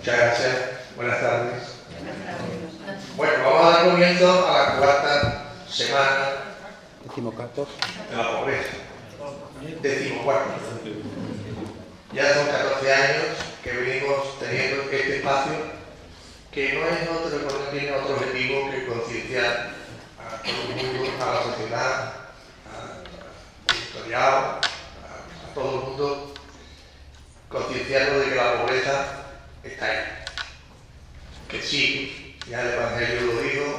Muchas gracias. Buenas tardes. Bueno, vamos a dar comienzo a la cuarta semana de la pobreza. 14º. Ya son 14 años que venimos teniendo este espacio que no es otro, no tiene otro objetivo que concienciar a todo el mundo, a la sociedad, al editorial, a todo el mundo, concienciarlo de que la pobreza está ahí. Que sí, ya el Evangelio lo dijo,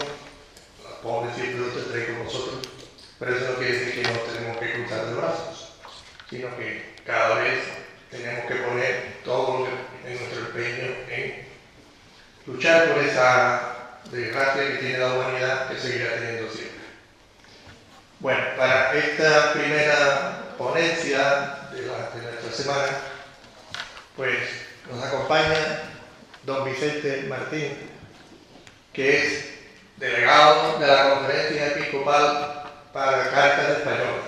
los pobres siempre los tendréis con vosotros, pero eso no quiere decir que no tenemos que cruzar de brazos, sino que cada vez tenemos que poner todo en nuestro empeño en luchar por esa desgracia que tiene la humanidad, que seguirá teniendo siempre. Bueno, para esta primera ponencia de nuestra semana, pues nos acompaña don Vicente Martín, que es delegado de la Conferencia Episcopal para Cáritas Española.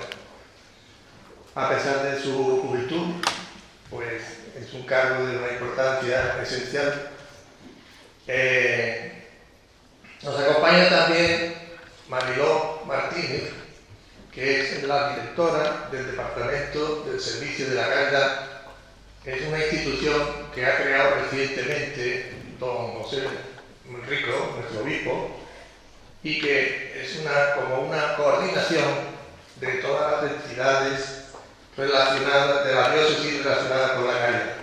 A pesar de su juventud, pues es un cargo de una importancia esencial. Nos acompaña también Mariló Martínez, que es la directora del Departamento del Servicio de la Caridad. Es una institución que ha creado recientemente don José Rico, nuestro obispo, y que es como una coordinación de todas las entidades relacionadas, de la diócesis relacionadas con la caridad.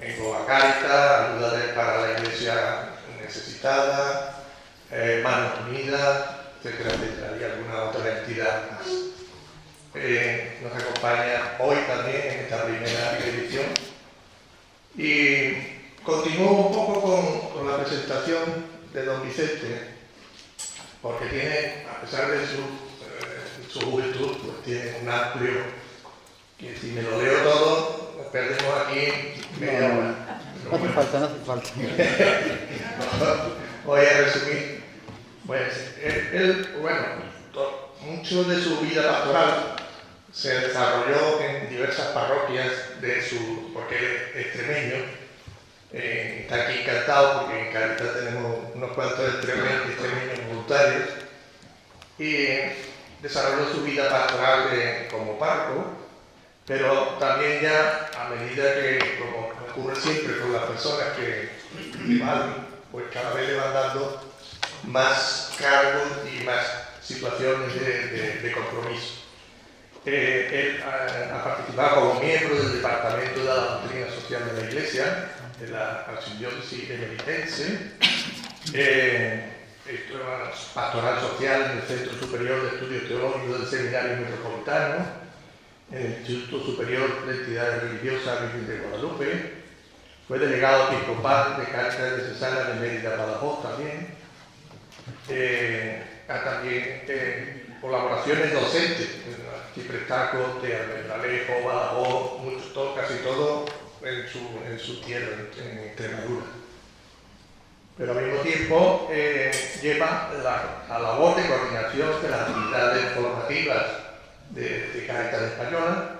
Engloba Cáritas, ayuda para la iglesia necesitada, Manos Unidas, etcétera, etcétera, y alguna otra entidad más. Nos acompaña hoy también en esta primera edición. Y continúo un poco con la presentación de don Vicente, porque tiene, a pesar de su juventud, pues tiene un amplio, que si me lo leo todo, nos perdemos aquí media hora. No hace falta. Voy a resumir. Pues mucho de su vida pastoral se desarrolló en diversas parroquias porque él es extremeño. Está aquí encantado porque en Cáritas tenemos unos cuantos extremeños voluntarios, y desarrolló su vida pastoral como párroco, pero también ya a medida que, como ocurre siempre con las personas que van, pues cada vez le van dando más cargos y más situaciones de compromiso. Él ha participado como miembro del Departamento de la Doctrina Social de la Iglesia, de la Archidiócesis emeritense, pastoral social en el Centro Superior de Estudios Teológicos del Seminario Metropolitano, en el Instituto Superior de Entidades Religiosas Virgen de Guadalupe, fue delegado episcopal de Cáritas Diocesana de Mérida, Badajoz también. También colaboraciones docentes, Ciprestaco, de Alejo, Badajoz, casi todo en su tierra, en Extremadura. Pero al mismo tiempo lleva la labor de coordinación de las actividades formativas de Cáritas Española,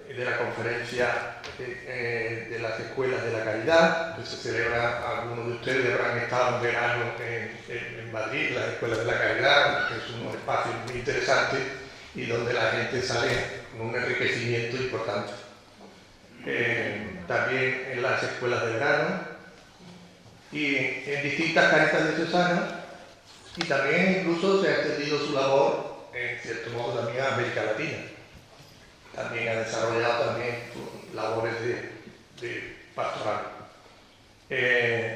de la conferencia de las escuelas de la caridad, que se celebra, algunos de ustedes habrán estado en verano en Madrid, las escuelas de la caridad, que es un espacio muy interesante y donde la gente sale con un enriquecimiento importante. También en las escuelas de verano y en distintas Cáritas diocesanas, y también incluso se ha extendido su labor en cierto modo también a América Latina. También ha desarrollado también labores de pastoral.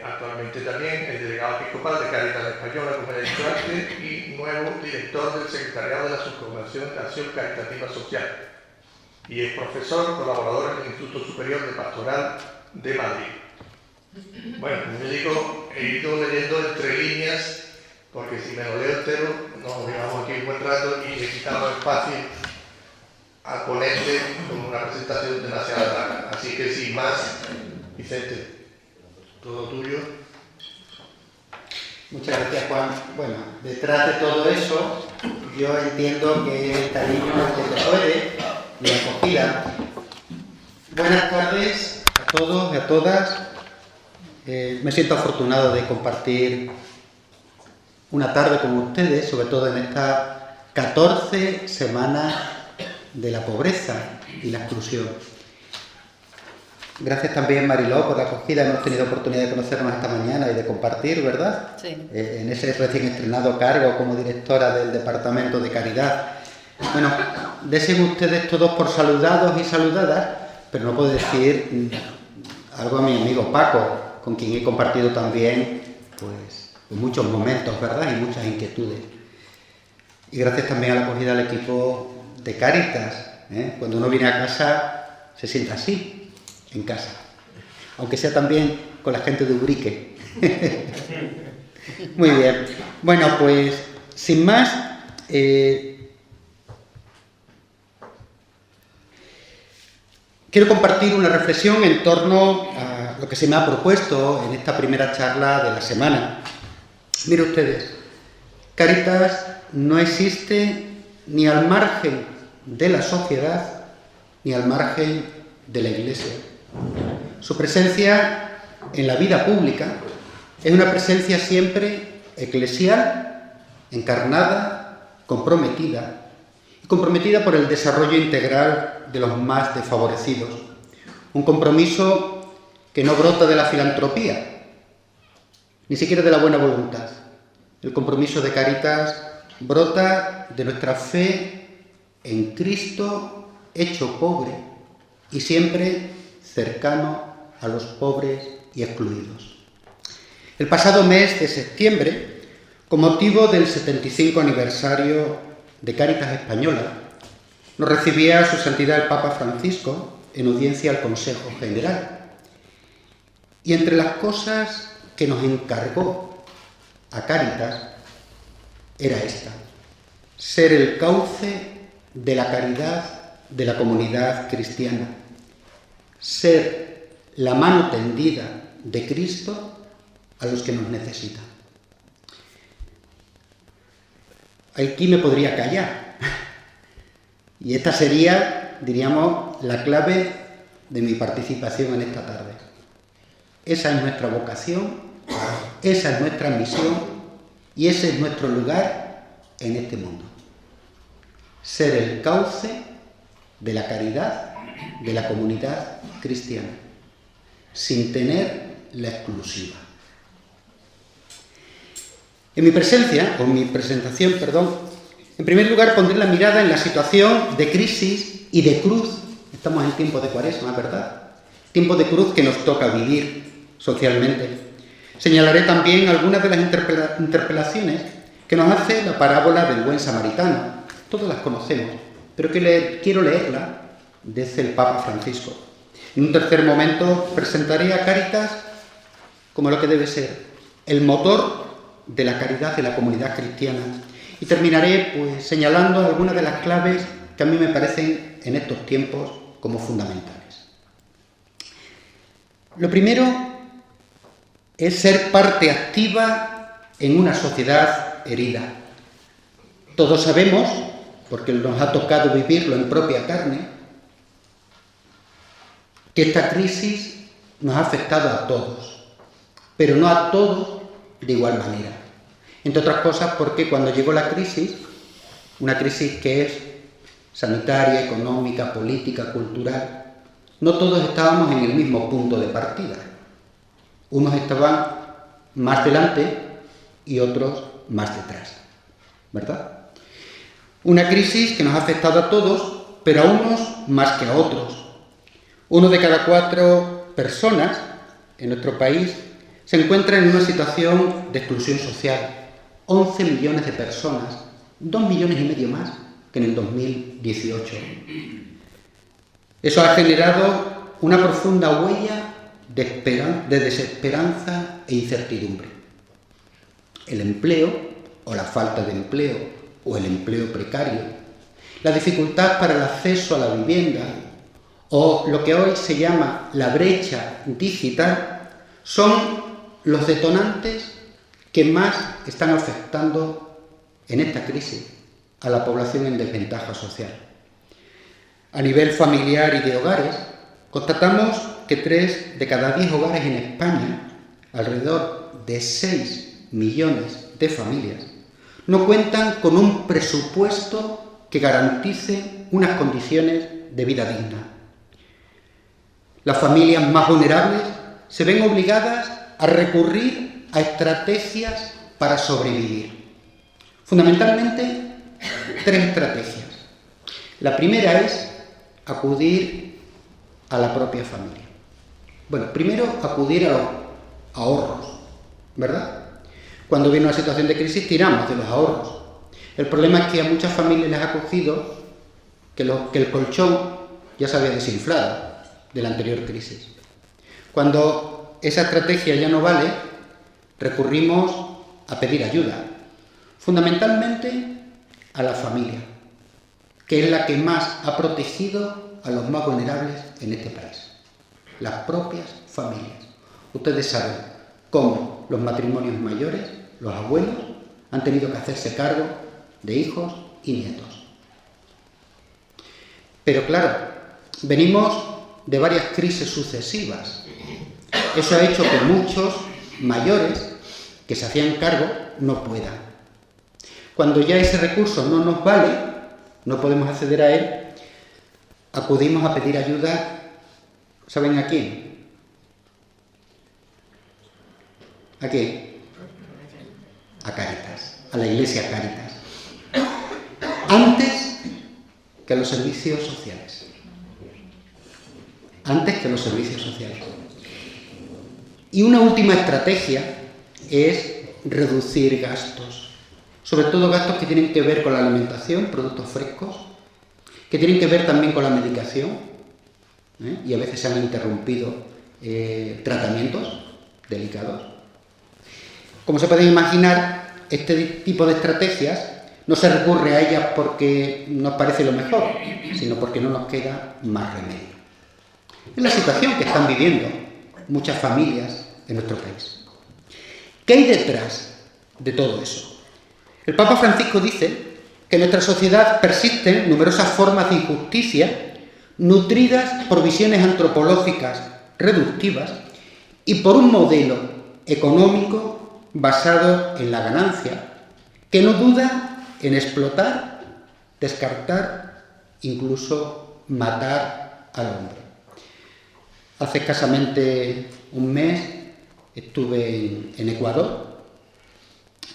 Actualmente también es delegado episcopal de Cáritas Española, como he dicho antes, y nuevo director del Secretariado de la Subcomisión de Acción Caritativa Social. Y es profesor colaborador en el Instituto Superior de Pastoral de Madrid. Bueno, como yo digo, he ido leyendo entre líneas, porque si me lo leo entero, nos llevamos aquí un buen rato y necesitamos espacio a ponerte con una presentación demasiado larga. Así que sin más, Vicente, todo tuyo. Muchas gracias, Juan. Bueno, detrás de todo eso, yo entiendo que el cariño que se puede y acogida. Buenas tardes a todos y a todas. Me siento afortunado de compartir una tarde con ustedes, sobre todo en estas 14 semanas de la pobreza y la exclusión. Gracias también, Mariló, por la acogida. Hemos tenido oportunidad de conocernos esta mañana y de compartir, ¿verdad? Sí. En ese recién estrenado cargo como directora del Departamento de Caridad. Bueno, desen ustedes todos por saludados y saludadas, pero no puedo decir algo a mi amigo Paco, con quien he compartido también pues muchos momentos, ¿verdad? Y muchas inquietudes. Y gracias también a la acogida del equipo de Cáritas. Cuando uno viene a casa se siente así, en casa. Aunque sea también con la gente de Ubrique. Muy bien. Bueno, pues sin más, quiero compartir una reflexión en torno a lo que se me ha propuesto en esta primera charla de la semana. Miren ustedes, Cáritas no existe ni al margen de la sociedad ni al margen de la Iglesia. Su presencia en la vida pública es una presencia siempre eclesial, encarnada, comprometida por el desarrollo integral de los más desfavorecidos. Un compromiso que no brota de la filantropía, ni siquiera de la buena voluntad. El compromiso de Cáritas brota de nuestra fe en Cristo hecho pobre y siempre cercano a los pobres y excluidos. El pasado mes de septiembre, con motivo del 75 aniversario de Cáritas Española, nos recibía Su Santidad el Papa Francisco en audiencia al Consejo General. Y entre las cosas que nos encargó a Cáritas era esta: ser el cauce de la caridad de la comunidad cristiana, ser la mano tendida de Cristo a los que nos necesitan. Aquí me podría callar. Y esta sería, diríamos, la clave de mi participación en esta tarde. Esa es nuestra vocación, esa es nuestra misión y ese es nuestro lugar en este mundo. Ser el cauce de la caridad de la comunidad cristiana, sin tener la exclusiva. En mi presentación, en primer lugar pondré la mirada en la situación de crisis y de cruz. Estamos en tiempo de Cuaresma, ¿verdad? Tiempo de cruz que nos toca vivir socialmente. Señalaré también algunas de las interpelaciones que nos hace la parábola del buen samaritano. Todas las conocemos, pero quiero leerla desde el Papa Francisco. En un tercer momento presentaré a Cáritas como lo que debe ser, el motor de la caridad de la comunidad cristiana. Y terminaré pues señalando algunas de las claves que a mí me parecen en estos tiempos como fundamentales. Lo primero es ser parte activa en una sociedad herida. Todos sabemos, porque nos ha tocado vivirlo en propia carne, que esta crisis nos ha afectado a todos, pero no a todos de igual manera. Entre otras cosas porque cuando llegó la crisis, una crisis que es sanitaria, económica, política, cultural, no todos estábamos en el mismo punto de partida. Unos estaban más delante y otros más detrás, ¿verdad? Una crisis que nos ha afectado a todos, pero a unos más que a otros. 1 de cada 4 personas en nuestro país se encuentra en una situación de exclusión social. 11 millones de personas, 2,5 millones más que en el 2018. Eso ha generado una profunda huella de desesperanza e incertidumbre. El empleo, o la falta de empleo, o el empleo precario, la dificultad para el acceso a la vivienda, o lo que hoy se llama la brecha digital, son los detonantes que más están afectando en esta crisis a la población en desventaja social. A nivel familiar y de hogares, constatamos que 3 de cada 10 hogares en España alrededor de 6 millones de familias, no cuentan con un presupuesto que garantice unas condiciones de vida digna. Las familias más vulnerables se ven obligadas a recurrir a estrategias para sobrevivir. Fundamentalmente, 3 estrategias. La primera es acudir a la propia familia. Bueno, primero acudir a los ahorros, ¿verdad? Cuando viene una situación de crisis tiramos de los ahorros. El problema es que a muchas familias les ha cogido que el colchón ya se había desinflado de la anterior crisis. Cuando esa estrategia ya no vale, recurrimos a pedir ayuda, fundamentalmente a la familia, que es la que más ha protegido a los más vulnerables en este país. Las propias familias. Ustedes saben cómo los matrimonios mayores, los abuelos, han tenido que hacerse cargo de hijos y nietos. Pero claro, venimos de varias crisis sucesivas. Eso ha hecho que muchos mayores que se hacían cargo no puedan. Cuando ya ese recurso no nos vale, no podemos acceder a él, acudimos a pedir ayuda, ¿saben a quién? ¿A quién? A Cáritas, a la Iglesia Cáritas. Antes que a los servicios sociales. Antes que los servicios sociales. Y una última estrategia es reducir gastos, sobre todo gastos que tienen que ver con la alimentación, productos frescos, que tienen que ver también con la medicación, y a veces se han interrumpido tratamientos delicados. Como se pueden imaginar, este tipo de estrategias no se recurre a ellas porque nos parece lo mejor, sino porque no nos queda más remedio. Es la situación que están viviendo muchas familias en nuestro país. ¿Qué hay detrás de todo eso? El Papa Francisco dice que en nuestra sociedad persisten numerosas formas de injusticia nutridas por visiones antropológicas reductivas y por un modelo económico basado en la ganancia, que no duda en explotar, descartar, incluso matar al hombre. Hace escasamente un mes estuve en Ecuador,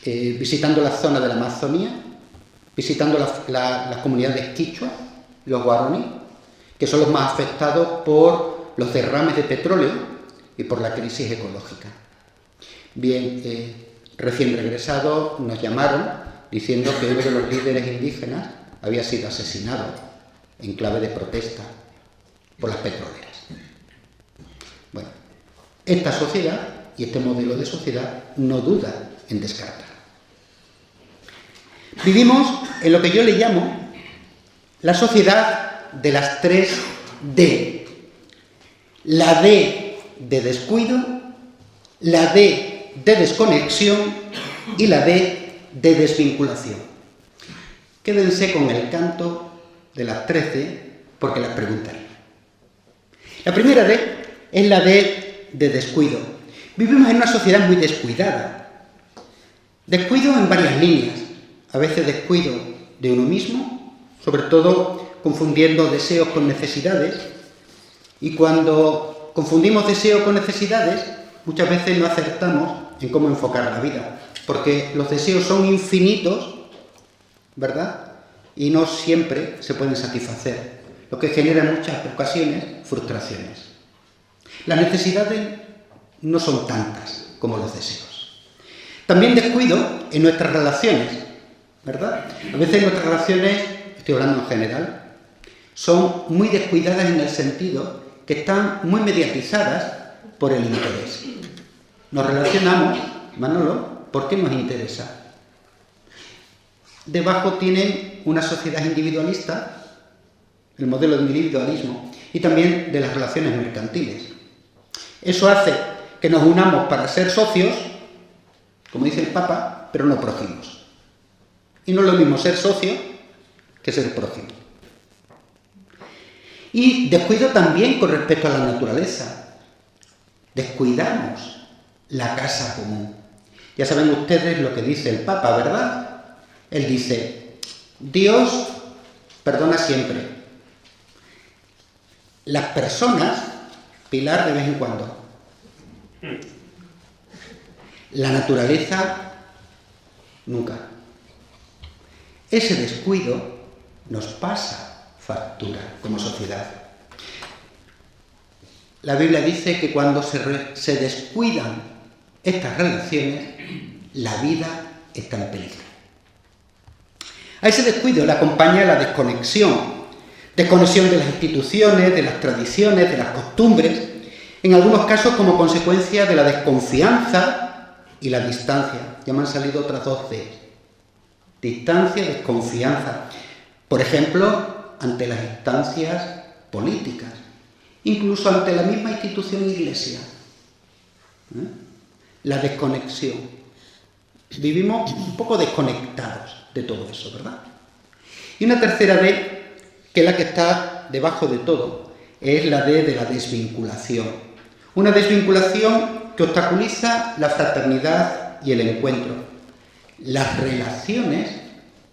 visitando la zona de la Amazonía, visitando las comunidades quichua, los guaraní, que son los más afectados por los derrames de petróleo y por la crisis ecológica. Bien, recién regresados nos llamaron diciendo que uno de los líderes indígenas había sido asesinado en clave de protesta por las petroleras. Bueno, esta sociedad y este modelo de sociedad no duda en descartar. Vivimos en lo que yo le llamo la sociedad de las 3 D. La D de descuido, la D de desconexión y la D de desvinculación. Quédense con el canto de las 3 D porque las preguntaré. La primera D es la D de descuido. Vivimos en una sociedad muy descuidada. Descuido en varias líneas. A veces descuido de uno mismo, sobre todo confundiendo deseos con necesidades. Y cuando confundimos deseos con necesidades, muchas veces no acertamos en cómo enfocar la vida. Porque los deseos son infinitos, ¿verdad? Y no siempre se pueden satisfacer, lo que genera en muchas ocasiones frustraciones. Las necesidades no son tantas como los deseos. También descuido en nuestras relaciones, ¿verdad? A veces nuestras relaciones, estoy hablando en general, son muy descuidadas en el sentido que están muy mediatizadas por el interés. Nos relacionamos, Manolo, porque nos interesa. Debajo tienen una sociedad individualista, el modelo de individualismo, y también de las relaciones mercantiles. Eso hace que nos unamos para ser socios, como dice el Papa, pero no prójimos. Y no es lo mismo ser socio que ser prójimo. Y descuido también con respecto a la naturaleza. Descuidamos la casa común. Ya saben ustedes lo que dice el Papa, ¿verdad? Él dice, Dios perdona siempre. Las personas, Pilar, de vez en cuando. La naturaleza, nunca. Ese descuido nos pasa factura como sociedad. La Biblia dice que cuando se descuidan estas relaciones, la vida está en peligro. A ese descuido le acompaña la desconexión de las instituciones, de las tradiciones, de las costumbres, en algunos casos como consecuencia de la desconfianza y la distancia. Ya me han salido otras dos D. Distancia y desconfianza. Por ejemplo, ante las instancias políticas, incluso ante la misma institución iglesia. La desconexión. Vivimos un poco desconectados de todo eso, ¿verdad? Y una tercera D, que es la que está debajo de todo, es la D de la desvinculación. Una desvinculación que obstaculiza la fraternidad y el encuentro. Las relaciones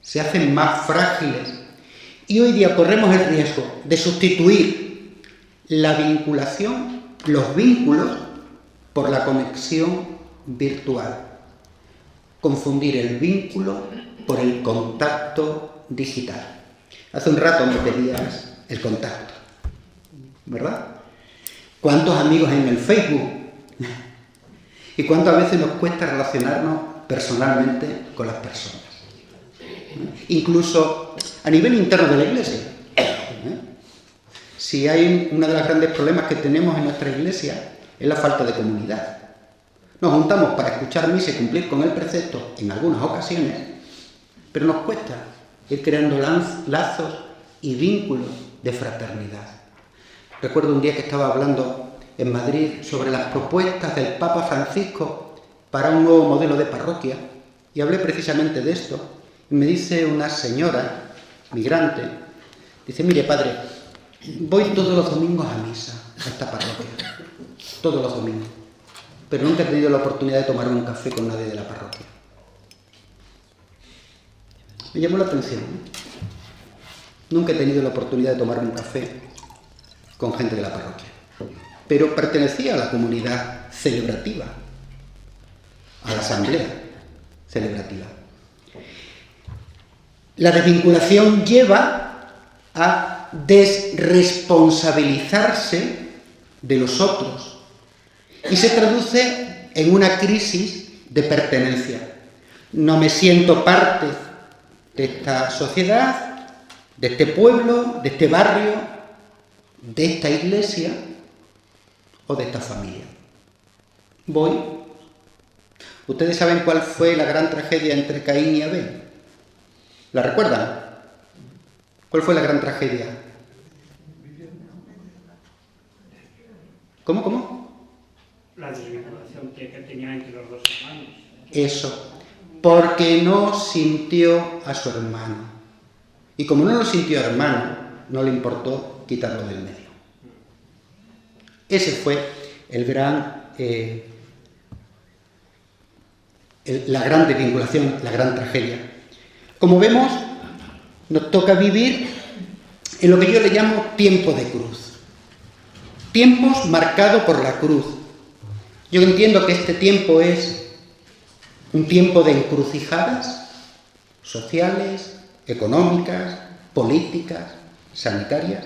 se hacen más frágiles y hoy día corremos el riesgo de sustituir la vinculación, los vínculos, por la conexión virtual. Confundir el vínculo por el contacto digital. Hace un rato me pedías el contacto, ¿verdad? ¿Cuántos amigos en el Facebook? ¿Y cuántas veces nos cuesta relacionarnos personalmente con las personas? Incluso a nivel interno de la iglesia. Si hay uno de los grandes problemas que tenemos en nuestra iglesia es la falta de comunidad. Nos juntamos para escuchar misa y cumplir con el precepto en algunas ocasiones, pero nos cuesta ir creando lazos y vínculos de fraternidad. Recuerdo un día que estaba hablando en Madrid sobre las propuestas del Papa Francisco para un nuevo modelo de parroquia y hablé precisamente de esto. Y me dice una señora migrante, dice, mire padre, voy todos los domingos a misa a esta parroquia, todos los domingos, pero nunca he tenido la oportunidad de tomarme un café con nadie de la parroquia. Me llamó la atención. Nunca he tenido la oportunidad de tomarme un café con gente de la parroquia, pero pertenecía a la comunidad celebrativa, a la asamblea celebrativa. La desvinculación lleva a desresponsabilizarse de los otros y se traduce en una crisis de pertenencia. No me siento parte de esta sociedad, de este pueblo, de este barrio, de esta iglesia o de esta familia. Voy. ¿Ustedes saben cuál fue la gran tragedia entre Caín y Abel? ¿La recuerdan? ¿Cuál fue la gran tragedia? ¿Cómo? La desvinculación que tenía entre los dos hermanos. Eso, porque no sintió a su hermano. Y como no lo sintió hermano, no le importó quitarlo del medio. Ese fue la gran desvinculación, la gran tragedia. Como vemos, nos toca vivir en lo que yo le llamo tiempo de cruz. Tiempos marcados por la cruz. Yo entiendo que este tiempo es un tiempo de encrucijadas sociales, económicas, políticas, sanitarias.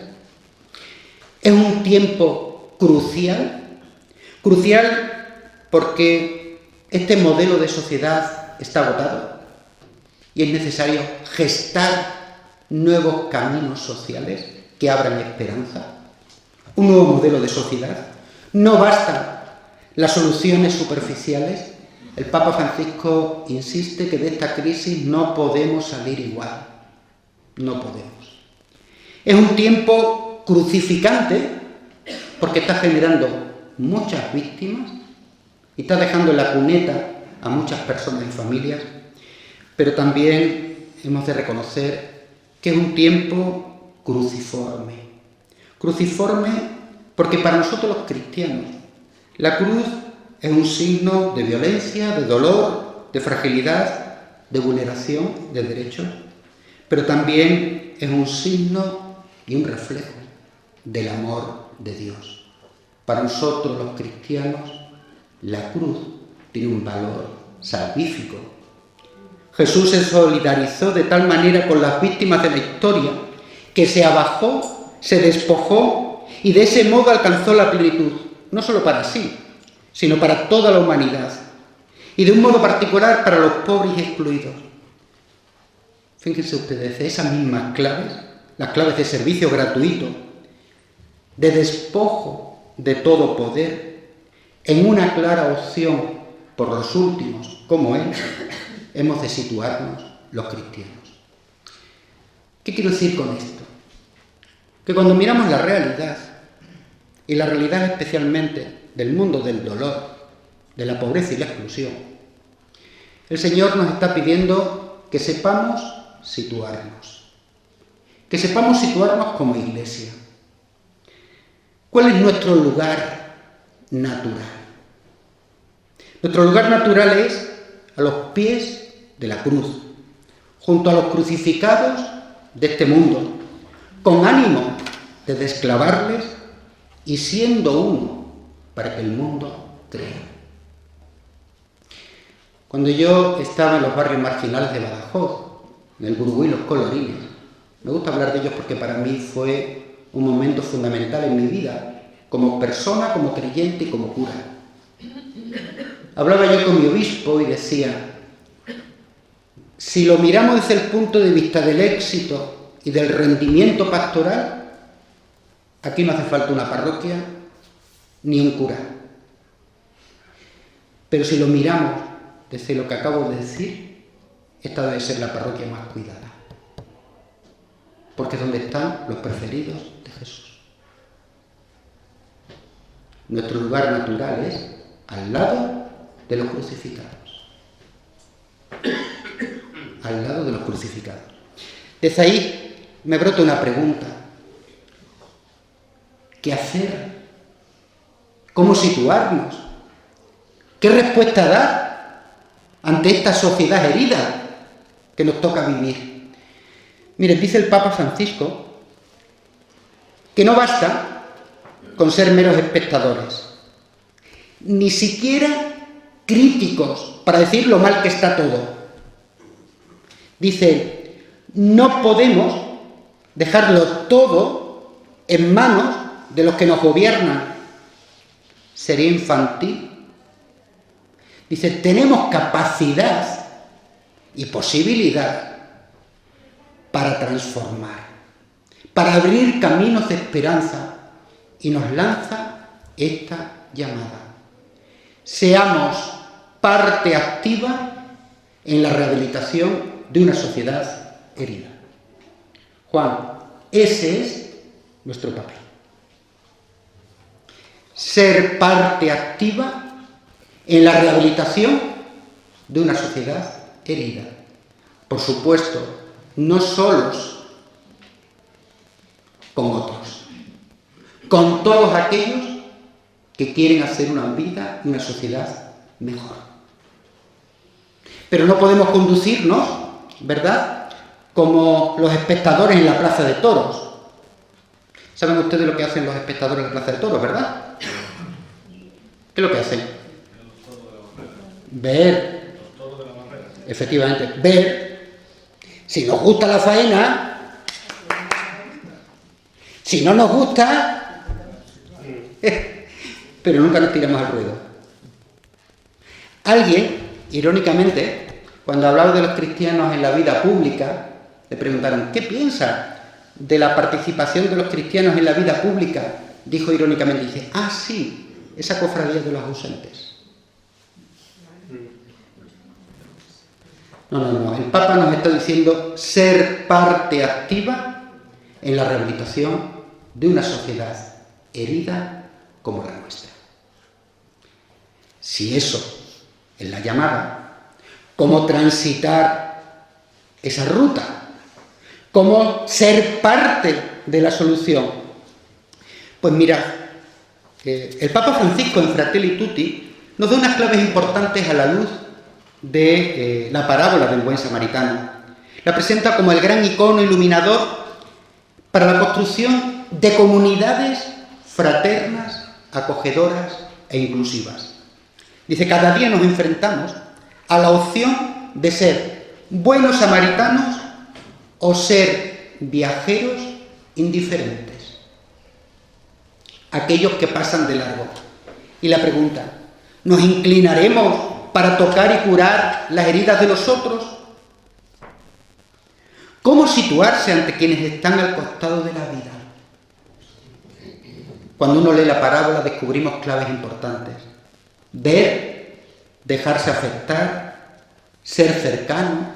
Es un tiempo crucial porque este modelo de sociedad está agotado y es necesario gestar nuevos caminos sociales que abran esperanza, un nuevo modelo de sociedad. No bastan las soluciones superficiales. El Papa Francisco insiste que de esta crisis no podemos salir igual. No podemos. Es un tiempo crucificante porque está generando muchas víctimas y está dejando en la cuneta a muchas personas y familias, pero también hemos de reconocer que es un tiempo cruciforme. Cruciforme porque para nosotros los cristianos la cruz es un signo de violencia, de dolor, de fragilidad, de vulneración de derechos, pero también es un signo y un reflejo del amor de Dios. Para nosotros los cristianos, la cruz tiene un valor salvífico. Jesús se solidarizó de tal manera con las víctimas de la historia que se abajó, se despojó y de ese modo alcanzó la plenitud, no solo para sí, sino para toda la humanidad, y de un modo particular para los pobres y excluidos. Fíjense ustedes, esas mismas claves, las claves de servicio gratuito, de despojo de todo poder, en una clara opción por los últimos, como Él, hemos de situarnos los cristianos. ¿Qué quiero decir con esto? Que cuando miramos la realidad, y la realidad especialmente del mundo del dolor, de la pobreza y la exclusión, el Señor nos está pidiendo que sepamos situarnos como Iglesia. ¿Cuál es nuestro lugar natural? Nuestro lugar natural es a los pies de la cruz, junto a los crucificados de este mundo, con ánimo de desclavarles y siendo uno para que el mundo crea. Cuando yo estaba en los barrios marginales de Badajoz, en el Gurugú y los Colorines, me gusta hablar de ellos porque para mí fue un momento fundamental en mi vida, como persona, como creyente y como cura. Hablaba yo con mi obispo y decía, si lo miramos desde el punto de vista del éxito y del rendimiento pastoral, aquí no hace falta una parroquia ni un cura. Pero si lo miramos desde lo que acabo de decir, esta debe ser la parroquia más cuidada, porque es donde están los preferidos de Jesús. Nuestro lugar natural es al lado de los crucificados. Al lado de los crucificados. Desde ahí me brota una pregunta. ¿Qué hacer? ¿Cómo situarnos? ¿Qué respuesta dar ante esta sociedad herida que nos toca vivir? Miren, dice el Papa Francisco que no basta con ser meros espectadores, ni siquiera críticos para decir lo mal que está todo. Dice, no podemos dejarlo todo en manos de los que nos gobiernan. Sería infantil. Dice, tenemos capacidad y posibilidad para transformar, para abrir caminos de esperanza, y nos lanza esta llamada. Seamos parte activa en la rehabilitación de una sociedad herida. Juan, ese es nuestro papel. Ser parte activa en la rehabilitación de una sociedad herida. Por supuesto, no solos con otros, con todos aquellos que quieren hacer una vida y una sociedad mejor. Pero no podemos conducirnos, ¿verdad?, como los espectadores en la plaza de toros. ¿Saben ustedes lo que hacen los espectadores en la plaza de toros, verdad? ¿Qué es lo que hacen? Ver. Efectivamente, ver. Si nos gusta la faena, si no nos gusta, pero nunca nos tiramos al ruedo. Alguien, irónicamente, cuando hablaba de los cristianos en la vida pública, le preguntaron, ¿qué piensa de la participación de los cristianos en la vida pública? Dijo irónicamente, dice, sí, esa cofradía de los ausentes. No, el Papa nos está diciendo ser parte activa en la rehabilitación de una sociedad herida como la nuestra. Si eso es la llamada, ¿cómo transitar esa ruta? ¿Cómo ser parte de la solución? Pues mira, el Papa Francisco en Fratelli Tutti nos da unas claves importantes a la luz de la parábola del buen samaritano. La presenta como el gran icono iluminador para la construcción de comunidades fraternas, acogedoras e inclusivas. Dice, cada día nos enfrentamos a la opción de ser buenos samaritanos o ser viajeros indiferentes, aquellos que pasan de largo. Y la pregunta, ¿nos inclinaremos para tocar y curar las heridas de los otros? ¿Cómo situarse ante quienes están al costado de la vida? Cuando uno lee la parábola descubrimos claves importantes. Ver, dejarse afectar, ser cercano,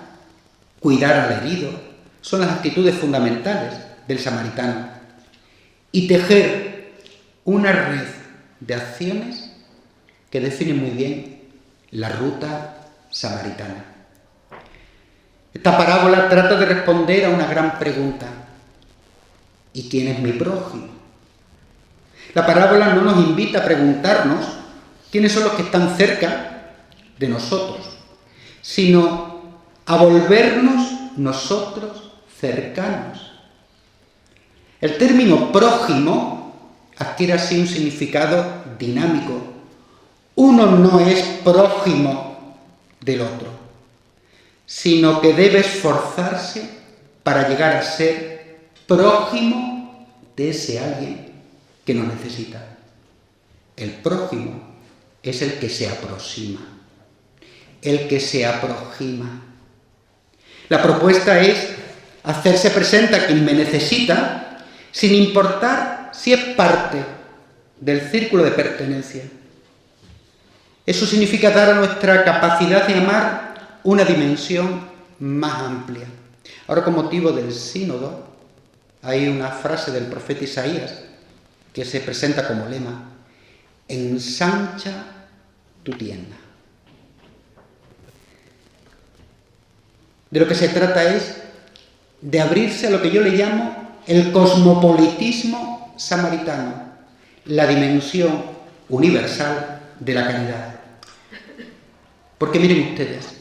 cuidar al herido, son las actitudes fundamentales del samaritano. Y tejer una red de acciones que define muy bien la ruta samaritana. Esta parábola trata de responder a una gran pregunta. ¿Y quién es mi prójimo? La parábola no nos invita a preguntarnos quiénes son los que están cerca de nosotros, sino a volvernos nosotros cercanos. El término prójimo adquiere así un significado dinámico. Uno no es prójimo del otro, sino que debe esforzarse para llegar a ser prójimo de ese alguien que nos necesita. El prójimo es el que se aproxima, el que se aproxima. La propuesta es hacerse presente a quien me necesita, sin importar si es parte del círculo de pertenencia. Eso significa dar a nuestra capacidad de amar una dimensión más amplia. Ahora, con motivo del sínodo, hay una frase del profeta Isaías que se presenta como lema: ensancha tu tienda. De lo que se trata es de abrirse a lo que yo le llamo el cosmopolitismo samaritano, la dimensión universal de la caridad. Porque miren ustedes,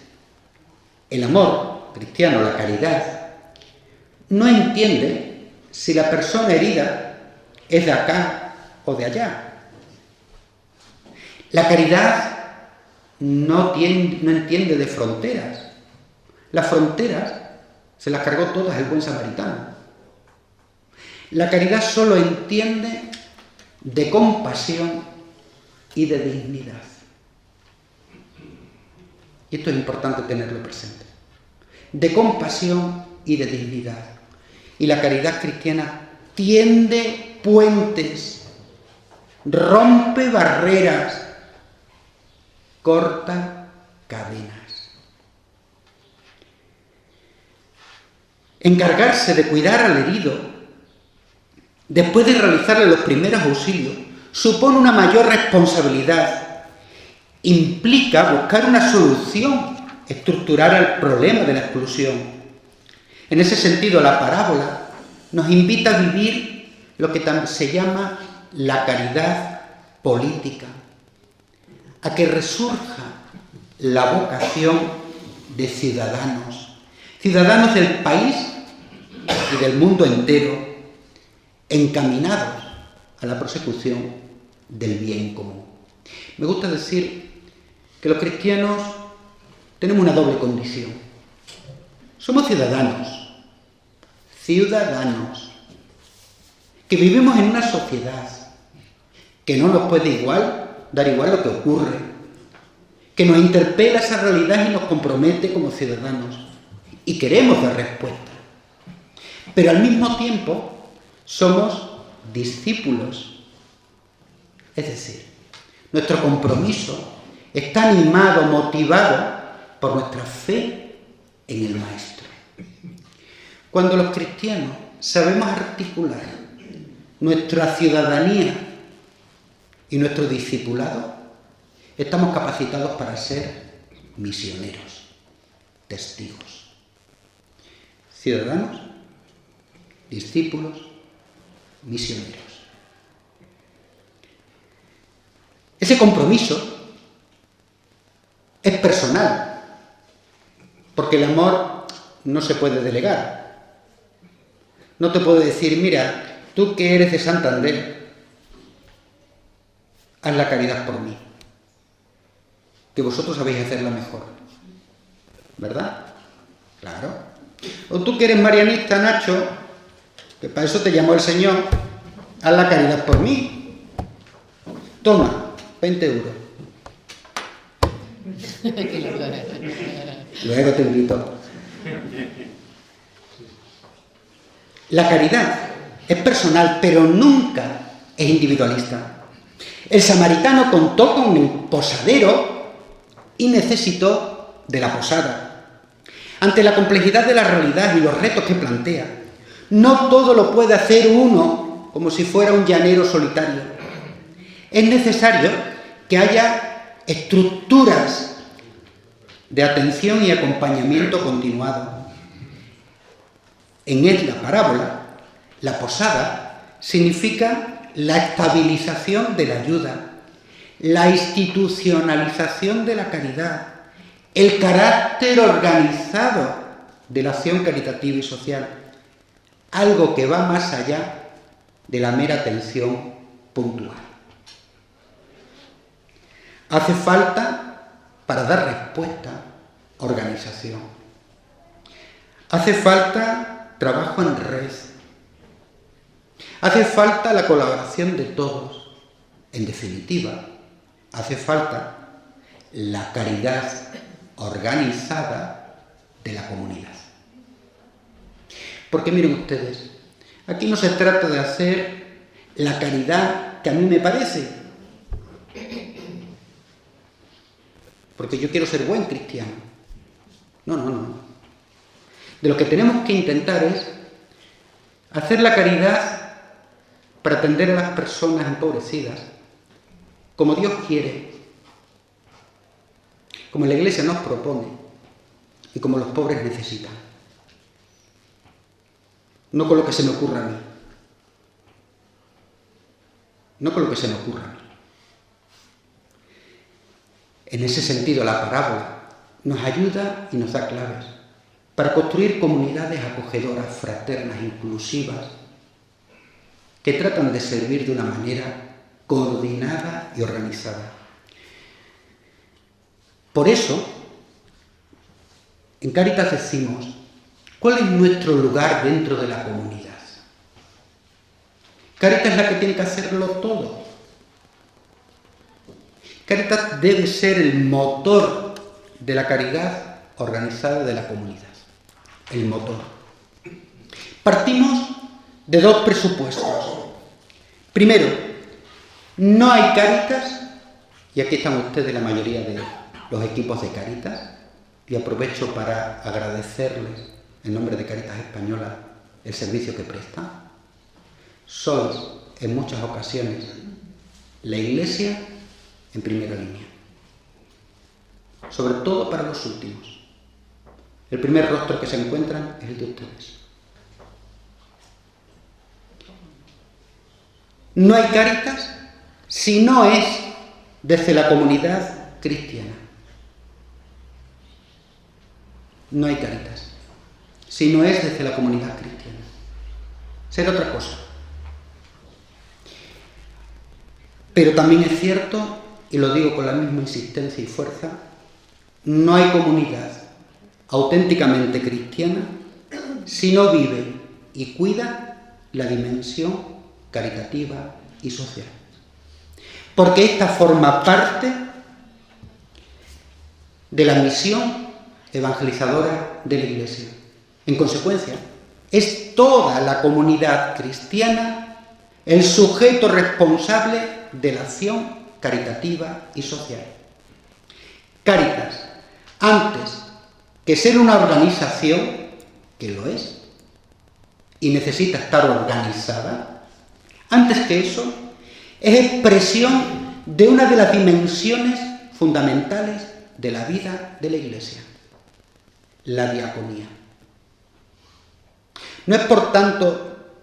el amor cristiano, la caridad, no entiende si la persona herida es de acá o de allá. La caridad no entiende de fronteras. Las fronteras se las cargó todas el buen samaritano. La caridad solo entiende de compasión y de dignidad. Y esto es importante tenerlo presente. De compasión y de dignidad. Y la caridad cristiana tiende puentes, rompe barreras, corta cadenas. Encargarse de cuidar al herido, después de realizarle los primeros auxilios, supone una mayor responsabilidad. Implica buscar una solución estructural al problema de la exclusión. En ese sentido, la parábola nos invita a vivir lo que se llama la caridad política, a que resurja la vocación de ciudadanos del país y del mundo entero, encaminados a la prosecución del bien común. Me gusta decir que los cristianos tenemos una doble condición. Somos ciudadanos, que vivimos en una sociedad que no nos puede dar igual lo que ocurre, que nos interpela esa realidad y nos compromete como ciudadanos, y queremos dar respuesta. Pero al mismo tiempo somos discípulos. Es decir, nuestro compromiso está animado, motivado por nuestra fe en el Maestro. Cuando los cristianos sabemos articular nuestra ciudadanía y nuestro discipulado, estamos capacitados para ser misioneros, testigos. Ciudadanos, discípulos, misioneros. Ese compromiso es personal, porque el amor no se puede delegar. No te puedo decir, mira, tú que eres de Santander, haz la caridad por mí, que vosotros sabéis hacerla mejor, ¿verdad? Claro. O tú que eres marianista, Nacho, que para eso te llamó el Señor, haz la caridad por mí. Toma, 20 euros. Luego te invito. La caridad es personal, pero nunca es individualista. El samaritano contó con el posadero y necesitó de la posada. Ante la complejidad de la realidad y los retos que plantea, no todo lo puede hacer uno como si fuera un llanero solitario. Es necesario que haya estructuras de atención y acompañamiento continuado. En la parábola, la posada significa la estabilización de la ayuda, la institucionalización de la caridad, el carácter organizado de la acción caritativa y social, algo que va más allá de la mera atención puntual. Hace falta, para dar respuesta, organización. Hace falta trabajo en red. Hace falta la colaboración de todos. En definitiva, hace falta la caridad organizada de la comunidad. Porque miren ustedes, aquí no se trata de hacer la caridad que a mí me parece, porque yo quiero ser buen cristiano. No. De lo que tenemos que intentar es hacer la caridad para atender a las personas empobrecidas, como Dios quiere, como la Iglesia nos propone y como los pobres necesitan. No con lo que se me ocurra a mí. No con lo que se me ocurra a mí. En ese sentido, la parábola nos ayuda y nos da claves para construir comunidades acogedoras, fraternas, inclusivas, que tratan de servir de una manera coordinada y organizada. Por eso, en Cáritas decimos, ¿cuál es nuestro lugar dentro de la comunidad? Cáritas es la que tiene que hacerlo todo. Cáritas debe ser el motor de la caridad organizada de la comunidad. El motor. Partimos de dos presupuestos. Primero, no hay Cáritas, y aquí están ustedes la mayoría de los equipos de Cáritas, y aprovecho para agradecerles en nombre de Cáritas Española el servicio que prestan. Sois en muchas ocasiones la Iglesia en primera línea, sobre todo para los últimos. El primer rostro que se encuentran es el de ustedes. No hay Cáritas si no es desde la comunidad cristiana. No hay Cáritas si no es desde la comunidad cristiana. Será otra cosa. Pero también es cierto, y lo digo con la misma insistencia y fuerza, no hay comunidad auténticamente cristiana si no vive y cuida la dimensión caritativa y social. Porque esta forma parte de la misión evangelizadora de la Iglesia. En consecuencia, es toda la comunidad cristiana el sujeto responsable de la acción caritativa y social. Cáritas, antes que ser una organización, que lo es, y necesita estar organizada, antes que eso, es expresión de una de las dimensiones fundamentales de la vida de la Iglesia, la diaconía. No es, por tanto,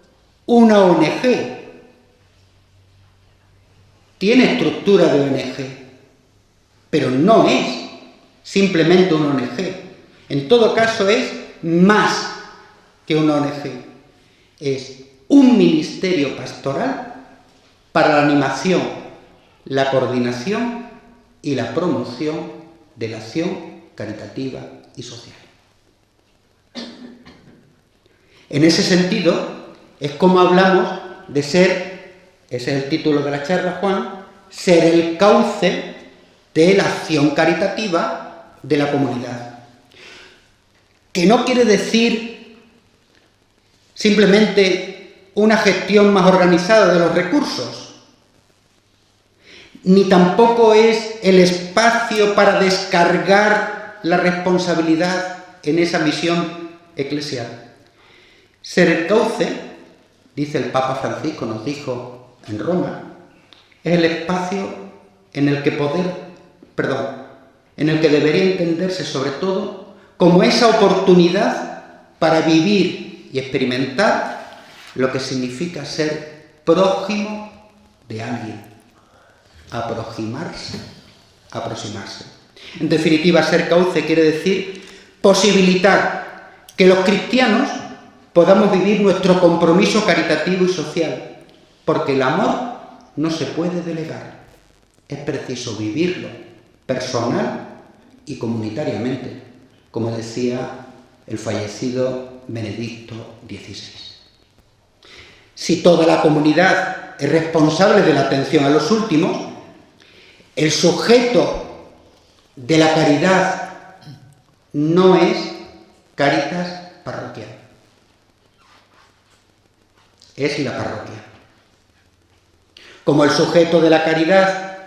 una ONG. Tiene estructura de ONG, pero no es simplemente una ONG. En todo caso es más que una ONG. Es un ministerio pastoral para la animación, la coordinación y la promoción de la acción caritativa y social. En ese sentido, es como hablamos de ser, ese es el título de la charla, Juan, ser el cauce de la acción caritativa de la comunidad. Que no quiere decir simplemente una gestión más organizada de los recursos, ni tampoco es el espacio para descargar la responsabilidad en esa misión eclesial. Ser el cauce, dice el Papa Francisco, nos dijo en Roma, es el espacio en el que debería entenderse sobre todo como esa oportunidad para vivir y experimentar lo que significa ser prójimo de alguien, aproximarse. En definitiva, ser cauce quiere decir posibilitar que los cristianos podamos vivir nuestro compromiso caritativo y social, porque el amor no se puede delegar, es preciso vivirlo personal y comunitariamente, como decía el fallecido Benedicto XVI. Si toda la comunidad es responsable de la atención a los últimos, el sujeto de la caridad no es Cáritas parroquial, es la parroquia. Como el sujeto de la caridad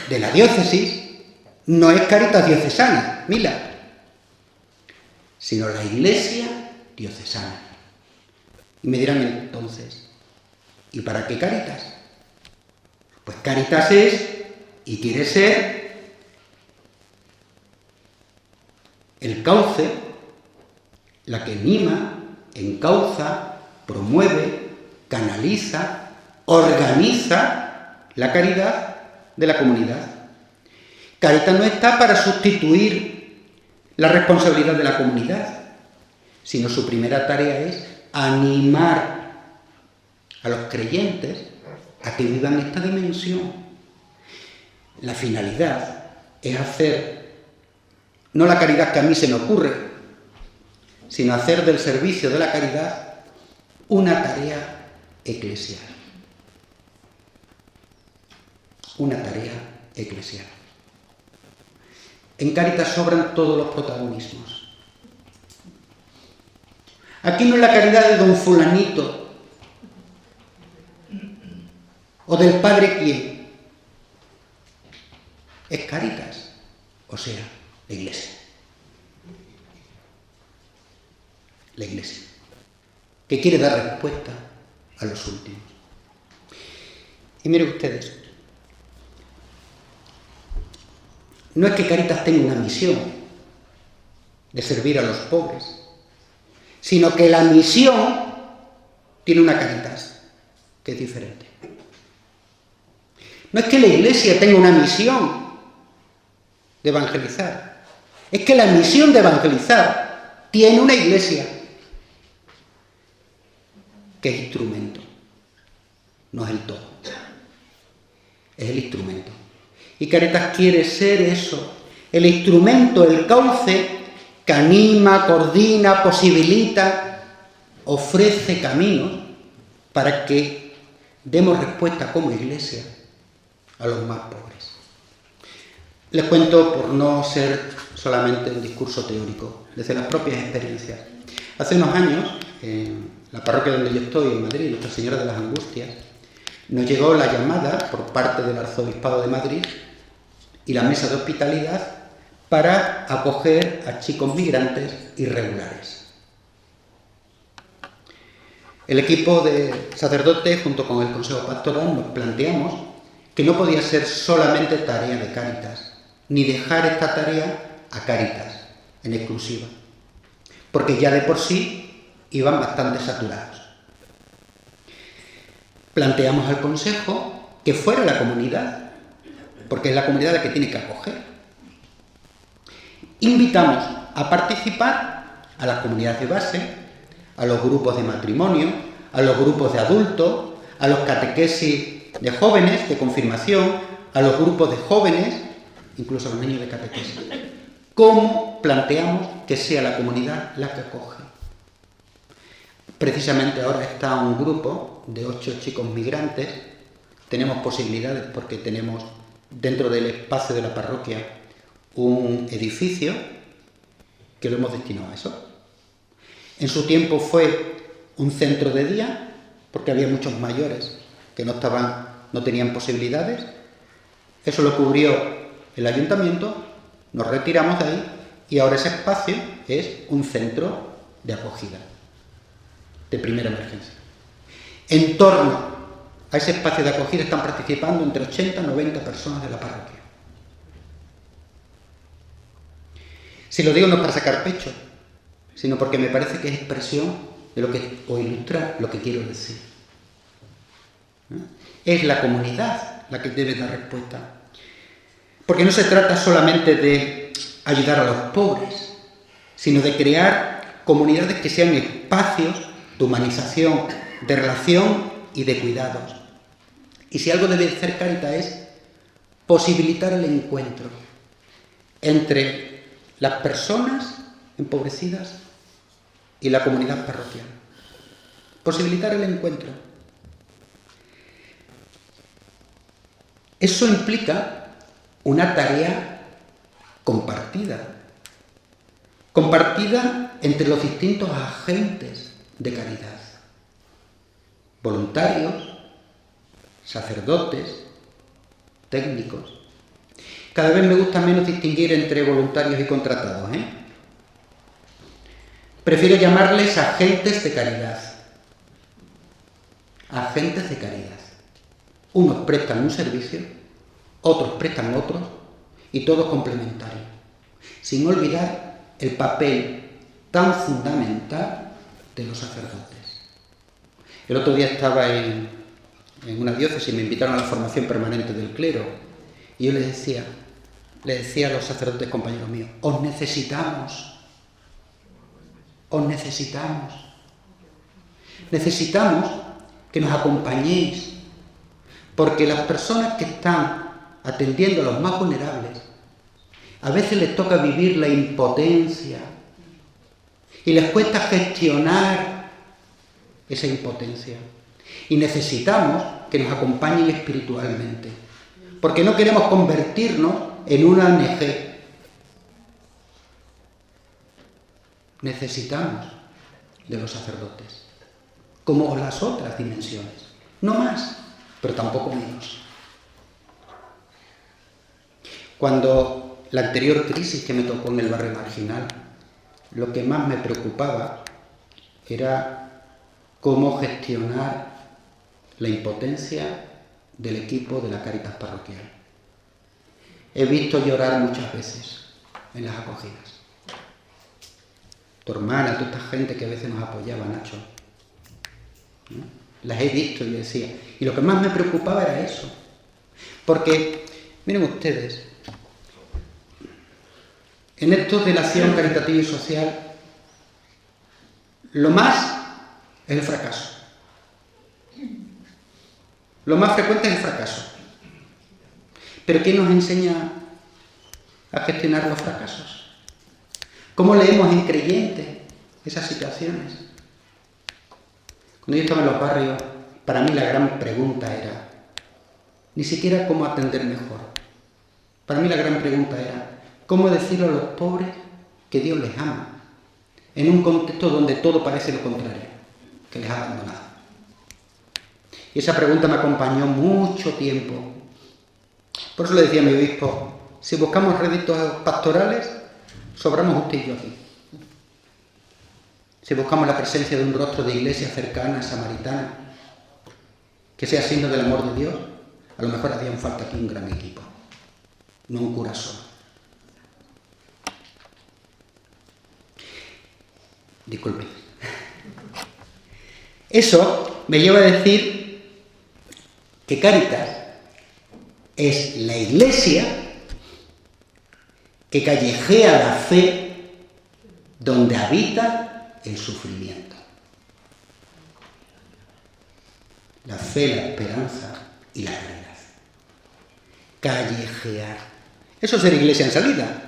de la diócesis no es Cáritas diocesana, Mila, sino la Iglesia diocesana. Y me dirán entonces, ¿y para qué Cáritas? Pues Cáritas es y quiere ser el cauce, la que anima, encauza, promueve, canaliza, organiza la caridad de la comunidad. Cáritas no está para sustituir la responsabilidad de la comunidad, sino su primera tarea es animar a los creyentes a que vivan esta dimensión. La finalidad es hacer, no la caridad que a mí se me ocurre, sino hacer del servicio de la caridad una tarea eclesial. Una tarea eclesial. En Cáritas sobran todos los protagonismos. Aquí no es la caridad de don fulanito o del padre quién. Es Cáritas, o sea, la Iglesia. La Iglesia, que quiere dar respuesta a los últimos. Y miren ustedes, no es que Cáritas tenga una misión de servir a los pobres, sino que la misión tiene una Cáritas que es diferente. No es que la Iglesia tenga una misión de evangelizar, es que la misión de evangelizar tiene una Iglesia que es instrumento, no es el todo, es el instrumento. Y Cáritas quiere ser eso, el instrumento, el cauce que anima, coordina, posibilita, ofrece caminos para que demos respuesta como Iglesia a los más pobres. Les cuento, por no ser solamente un discurso teórico, desde las propias experiencias. Hace unos años, en la parroquia donde yo estoy, en Madrid, Nuestra Señora de las Angustias, nos llegó la llamada por parte del Arzobispado de Madrid y la mesa de hospitalidad para acoger a chicos migrantes irregulares. El equipo de sacerdotes, junto con el Consejo Pastoral, nos planteamos que no podía ser solamente tarea de Cáritas, ni dejar esta tarea a Cáritas en exclusiva, porque ya de por sí iban bastante saturados. Planteamos al Consejo que fuera la comunidad, porque es la comunidad la que tiene que acoger. invitamos a participar a las comunidades de base, a los grupos de matrimonio, a los grupos de adultos, a los catequesis de jóvenes, de confirmación, a los grupos de jóvenes, incluso a los niños de catequesis. ¿Cómo planteamos que sea la comunidad la que acoge? Precisamente ahora está un grupo de 8 chicos migrantes. Tenemos posibilidades porque tenemos dentro del espacio de la parroquia un edificio que lo hemos destinado a eso. En su tiempo fue un centro de día, porque había muchos mayores que no tenían posibilidades. Eso lo cubrió el ayuntamiento, nos retiramos de ahí y ahora ese espacio es un centro de acogida, de primera emergencia. En torno a ese espacio de acogida están participando entre 80 y 90 personas de la parroquia. Si lo digo no es para sacar pecho, sino porque me parece que es expresión de lo que, o ilustra lo que quiero decir. Es la comunidad la que debe dar respuesta. Porque no se trata solamente de ayudar a los pobres, sino de crear comunidades que sean espacios de humanización, de relación y de cuidados. Y si algo debe hacer Cáritas es posibilitar el encuentro entre las personas empobrecidas y la comunidad parroquial. Posibilitar el encuentro. Eso implica una tarea compartida entre los distintos agentes de caridad. Voluntarios, sacerdotes, técnicos. Cada vez me gusta menos distinguir entre voluntarios y contratados, Prefiero llamarles agentes de caridad. Agentes de caridad. Unos prestan un servicio, otros prestan otros, y todos complementarios. Sin olvidar el papel tan fundamental de los sacerdotes. El otro día estaba en una diócesis y me invitaron a la formación permanente del clero. Y yo le decía a los sacerdotes compañeros míos, os necesitamos. Necesitamos que nos acompañéis, porque las personas que están atendiendo a los más vulnerables, a veces les toca vivir la impotencia y les cuesta gestionar esa impotencia. Y necesitamos que nos acompañen espiritualmente, porque no queremos convertirnos en una ONG. Necesitamos de los sacerdotes, como las otras dimensiones. No más, pero tampoco menos. Cuando la anterior crisis que me tocó en el barrio marginal, lo que más me preocupaba era cómo gestionar la impotencia del equipo de la Cáritas parroquial. He visto llorar muchas veces en las acogidas. Tu hermana, toda esta gente que a veces nos apoyaba, Nacho, ¿no? Las he visto y decía. Y lo que más me preocupaba era eso. Porque, miren ustedes, en esto de la acción caritativa y social, lo más es el fracaso. Lo más frecuente es el fracaso. Pero ¿quién nos enseña a gestionar los fracasos? ¿Cómo leemos en Creyente esas situaciones? Cuando yo estaba en los barrios, para mí la gran pregunta era, ni siquiera cómo atender mejor. Para mí la gran pregunta era, ¿cómo decirle a los pobres que Dios les ama? En un contexto donde todo parece lo contrario, que les ha abandonado. Y esa pregunta me acompañó mucho tiempo. Por eso le decía a mi obispo, si buscamos réditos pastorales, sobramos usted y yo aquí. Si buscamos la presencia de un rostro de iglesia cercana, samaritana, que sea signo del amor de Dios, a lo mejor haría falta aquí un gran equipo, no un cura solo. Disculpe. Eso me lleva a decir que Cáritas es la iglesia que callejea la fe donde habita el sufrimiento. La fe, la esperanza y la caridad. Callejear. Eso es ser iglesia en salida.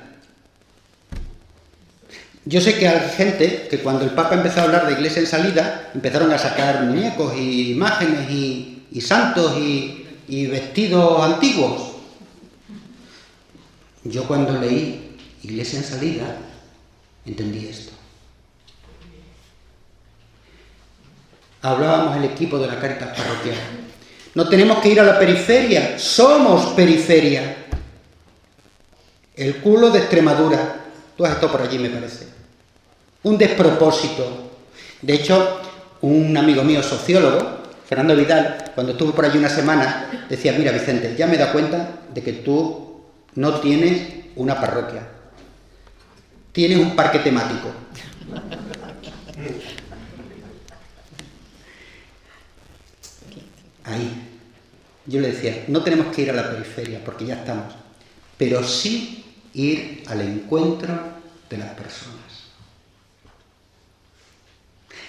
Yo sé que hay gente que cuando el Papa empezó a hablar de iglesia en salida, empezaron a sacar muñecos y imágenes y santos y vestidos antiguos. Yo cuando leí iglesia en salida, entendí esto. Hablábamos el equipo de la Cáritas parroquial. No tenemos que ir a la periferia, somos periferia. El culo de Extremadura. Tú has estado por allí, me parece. Un despropósito. De hecho, un amigo mío sociólogo, Fernando Vidal, cuando estuvo por allí una semana, decía, mira Vicente, ya me he dado cuenta de que tú no tienes una parroquia. Tienes un parque temático. Ahí. Yo le decía, no tenemos que ir a la periferia porque ya estamos, pero sí ir al encuentro de las personas.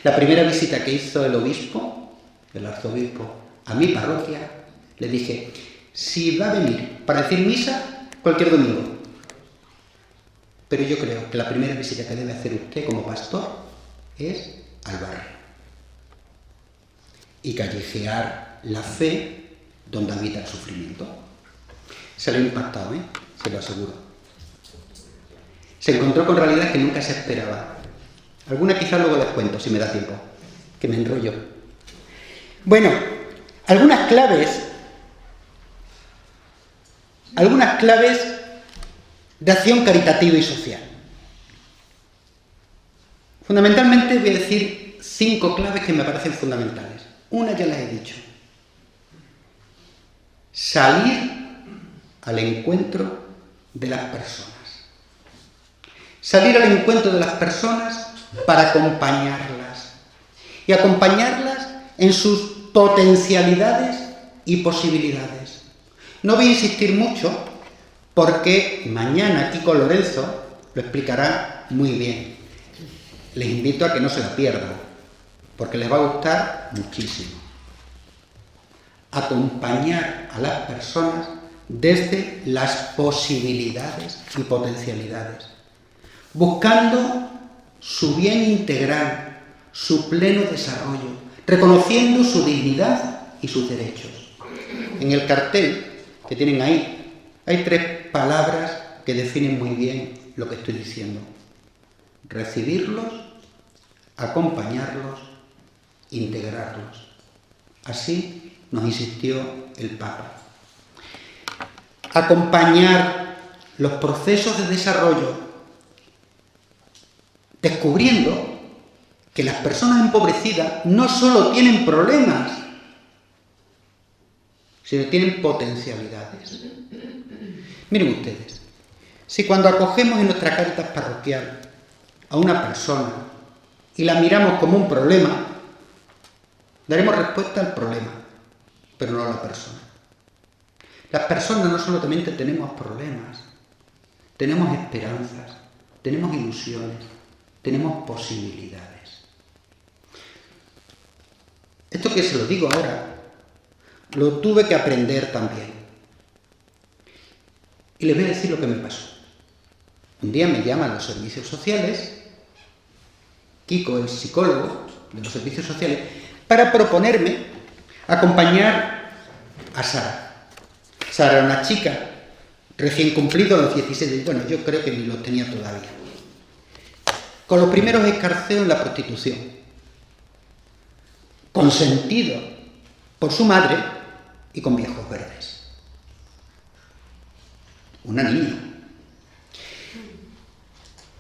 La primera visita que hizo el obispo, el arzobispo, a mi parroquia, le dije, si va a venir para decir misa, cualquier domingo. Pero yo creo que la primera visita que debe hacer usted como pastor es al barrio. Y callejear la fe donde habita el sufrimiento. Se lo ha impactado, se lo aseguro. Se encontró con realidades que nunca se esperaba. Alguna quizá luego les cuento, si me da tiempo, que me enrollo. Bueno, algunas claves de acción caritativa y social. Fundamentalmente voy a decir 5 claves que me parecen fundamentales. Una ya las he dicho. Salir al encuentro de las personas. Salir al encuentro de las personas para acompañarlas. Y acompañarlas en sus potencialidades y posibilidades. No voy a insistir mucho porque mañana Kiko Lorenzo lo explicará muy bien. Les invito a que no se la pierdan, porque les va a gustar muchísimo. Acompañar a las personas desde las posibilidades y potencialidades, buscando su bien integral, su pleno desarrollo, reconociendo su dignidad y sus derechos. En el cartel que tienen ahí hay 3 palabras que definen muy bien lo que estoy diciendo: recibirlos, acompañarlos, integrarlos. Así nos insistió el Papa. Acompañar los procesos de desarrollo, descubriendo que las personas empobrecidas no solo tienen problemas, sino tienen potencialidades. Miren ustedes, si cuando acogemos en nuestra Cáritas parroquial a una persona y la miramos como un problema, daremos respuesta al problema, pero no a la persona. Las personas no solamente tenemos problemas, tenemos esperanzas, tenemos ilusiones, tenemos posibilidades. Esto que se lo digo ahora, lo tuve que aprender también. Y les voy a decir lo que me pasó. Un día me llaman los servicios sociales, Kiko, el psicólogo de los servicios sociales, para proponerme acompañar a Sara. Sara era una chica recién cumplido a los 16, bueno, yo creo que ni los tenía todavía, con los primeros escarceos en la prostitución, consentido por su madre y con viejos verdes. Una niña.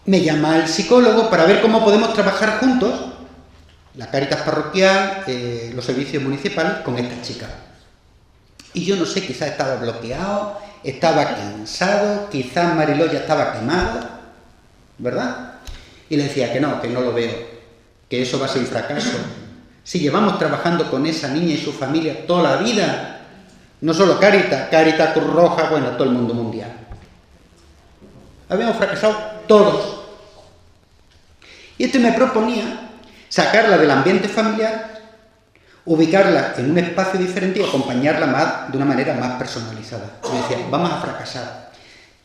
Me llama el psicólogo para ver cómo podemos trabajar juntos, la Cáritas parroquial, los servicios municipales, con esta chica. Y yo no sé, quizás estaba bloqueado, estaba cansado, quizás Mariló ya estaba quemada, ¿verdad? Y le decía que no lo veo, que eso va a ser un fracaso. Si llevamos trabajando con esa niña y su familia toda la vida, no solo Cáritas, Cruz Roja, bueno, todo el mundo mundial. Habíamos fracasado todos. Y este me proponía sacarla del ambiente familiar, ubicarla en un espacio diferente y acompañarla más, de una manera más personalizada. Me decía, vamos a fracasar.